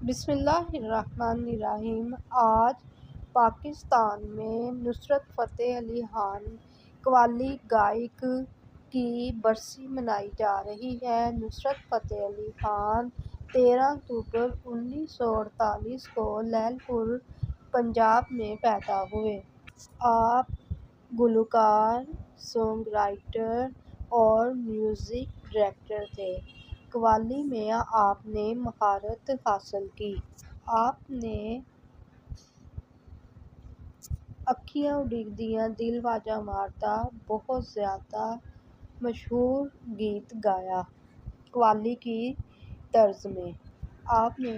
بسم اللہ الرحمن الرحیم۔ آج پاکستان میں نصرت فتح علی خان قوالی گائک کی برسی منائی جا رہی ہے۔ نصرت فتح علی خان 13 اکتوبر 1948 کو لیل پور، پنجاب میں پیدا ہوئے۔ آپ گلوکار، سانگ رائٹر اور میوزک ڈائریکٹر تھے۔ قوالی میں آپ نے مہارت حاصل کی۔ آپ نے اکھیاں اڈگدیاں دل واجا ماردا بہت زیادہ مشہور گیت گایا۔ قوالی کی طرز میں آپ نے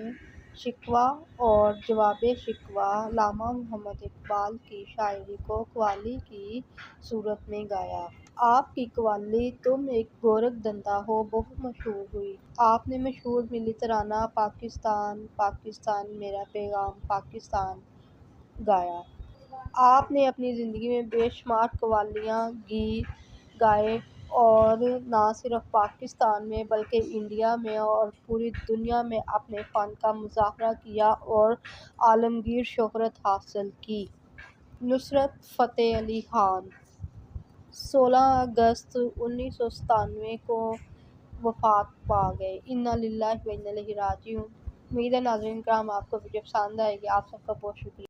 شکوہ اور جواب شکوہ علامہ محمد اقبال کی شاعری کو قوالی کی صورت میں گایا۔ آپ کی قوالی تم ایک گورکھ دھندا ہو بہت مشہور ہوئی۔ آپ نے مشہور ملی ترانہ پاکستان پاکستان میرا پیغام پاکستان گایا۔ آپ نے اپنی زندگی میں بے شمار قوالیاں، گیت گائے اور نہ صرف پاکستان میں بلکہ انڈیا میں اور پوری دنیا میں اپنے فن کا مظاہرہ کیا اور عالمگیر شہرت حاصل کی۔ نصرت فتح علی خان 16 اگست 1997 کو وفات پا گئے۔ انا للہ و انا الیہ راجعون۔ امید ہے ناظرین کرام آپ کو ویڈیو پسند آئے گی۔ آپ سب کا بہت شکریہ۔